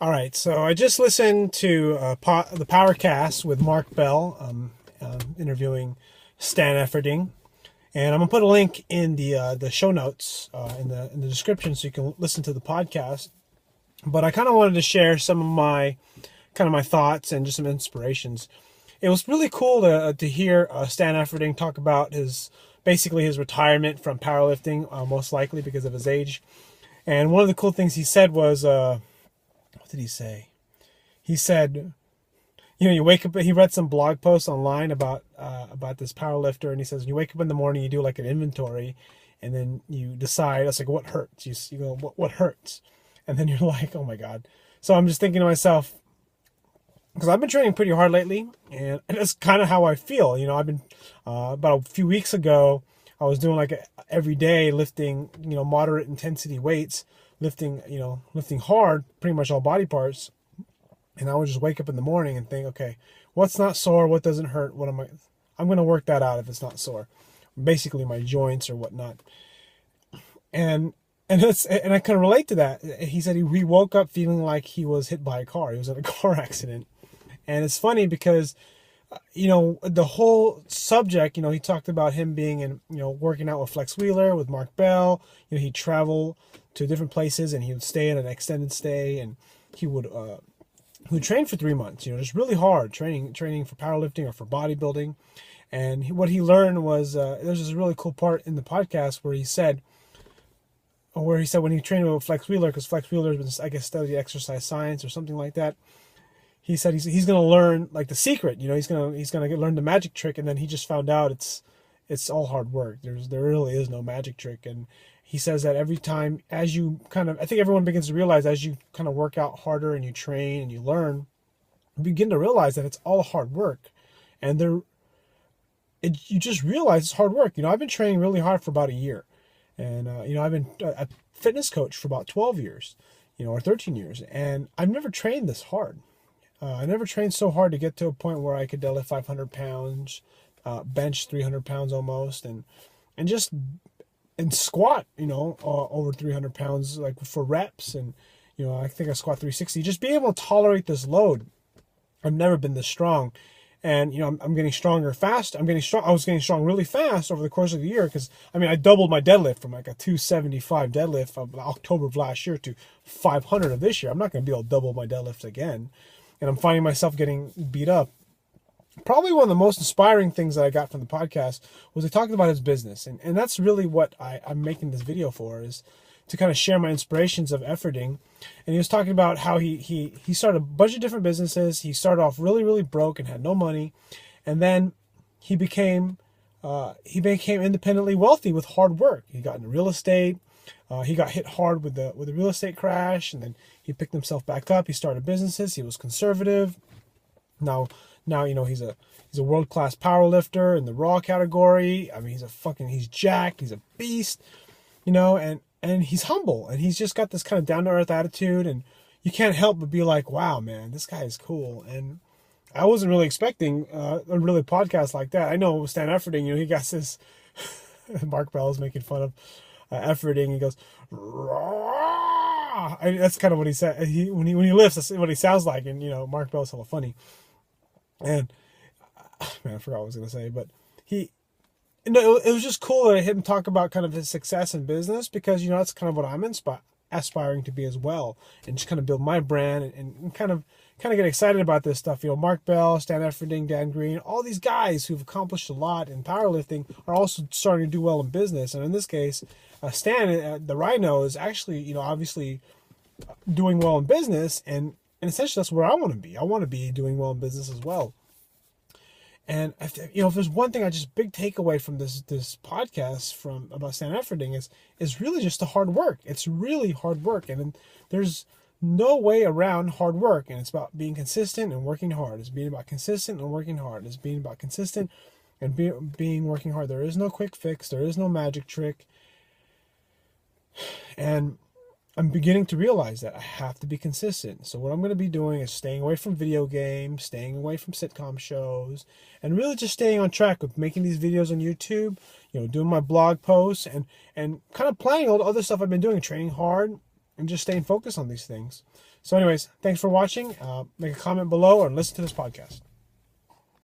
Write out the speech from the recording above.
All right, so I just listened to the Powercast with Mark Bell, interviewing Stan Efferding, and I'm gonna put a link in the show notes in the description so you can listen to the podcast. But I kind of wanted to share some of my thoughts and just some inspirations. It was really cool to hear Stan Efferding talk about basically his retirement from powerlifting, most likely because of his age. And one of the cool things he said was, what did he say? He said, you wake up. He read some blog posts online about this power lifter, and he says, you wake up in the morning, you do like an inventory, and then you decide. It's like, what hurts? You go, what hurts? And then you're like, oh my god. So I'm just thinking to myself, because I've been training pretty hard lately, and that's kind of how I feel. I've been about a few weeks ago, I was doing like every day lifting, moderate intensity weights, lifting hard, pretty much all body parts. And I would just wake up in the morning and think, okay, what's not sore? What doesn't hurt? I'm going to work that out if it's not sore. Basically my joints or whatnot. And I kind of relate to that. He said he woke up feeling like he was hit by a car. He was in a car accident. And it's funny because, the whole subject, he talked about him being in, working out with Flex Wheeler, with Mark Bell. He'd travel to different places and he would stay in an extended stay, and he would train for 3 months, just really hard training for powerlifting or for bodybuilding. And what he learned was, there's this really cool part in the podcast where he said when he trained with Flex Wheeler, because Flex Wheeler has been, I guess, studied exercise science or something like that. He said he's going to learn like the secret, he's going to learn the magic trick. And then he just found out it's all hard work. There really is no magic trick. And he says that every time, as you I think everyone begins to realize, as you kind of work out harder and you train and you learn, you begin to realize that it's all hard work. And you just realize it's hard work. I've been training really hard for about a year. And, I've been a fitness coach for about 12 years, or 13 years. And I've never trained this hard. I never trained so hard to get to a point where I could deadlift 500 pounds, bench 300 pounds almost, and squat, over 300 pounds, like for reps. And, I think I squat 360. Just being able to tolerate this load. I've never been this strong. And, I'm getting stronger fast. I was getting strong really fast over the course of the year because, I doubled my deadlift from like a 275 deadlift of October of last year to 500 of this year. I'm not going to be able to double my deadlift again. And I'm finding myself getting beat up. Probably one of the most inspiring things that I got from the podcast was he talked about his business. And that's really what I'm making this video for, is to kind of share my inspirations of Efferding. And he was talking about how he started a bunch of different businesses. He started off really, really broke and had no money. And then he became independently wealthy with hard work. He got into real estate. He got hit hard with the real estate crash, and then he picked himself back up. He started businesses. He was conservative. Now he's a world-class power lifter in the raw category. He's jacked. He's a beast, and he's humble, and he's just got this kind of down-to-earth attitude, and you can't help but be like, wow, man, this guy is cool. And I wasn't really expecting a really podcast like that. I know Stan Efferding, he got this. Mark Bell is making fun of Efferding. He goes, "Rah!" That's kind of what he said. When he lifts, that's what he sounds like. And Mark Bell's hella funny. And man, I forgot what I was gonna say, but it was just cool to hear him talk about kind of his success in business, because that's kind of what I'm aspiring to be as well, and just kind of build my brand and kind of get excited about this stuff. Mark Bell, Stan Efferding, Dan Green, all these guys who've accomplished a lot in powerlifting are also starting to do well in business. And in this case, Stan, the Rhino, is actually, obviously doing well in business, and essentially that's where I want to be. I want to be doing well in business as well. And if there's one thing big takeaway from this podcast about Stan Efferding is really just the hard work. It's really hard work, and there's no way around hard work. And it's about being consistent and working hard. It's being about consistent and working hard. It's being about consistent and being working hard. There is no quick fix. There is no magic trick. And I'm beginning to realize that I have to be consistent. So what I'm going to be doing is staying away from video games, staying away from sitcom shows, and really just staying on track with making these videos on YouTube, doing my blog posts, and kind of planning all the other stuff I've been doing, training hard, and just staying focused on these things. So anyways, thanks for watching. Make a comment below or listen to this podcast.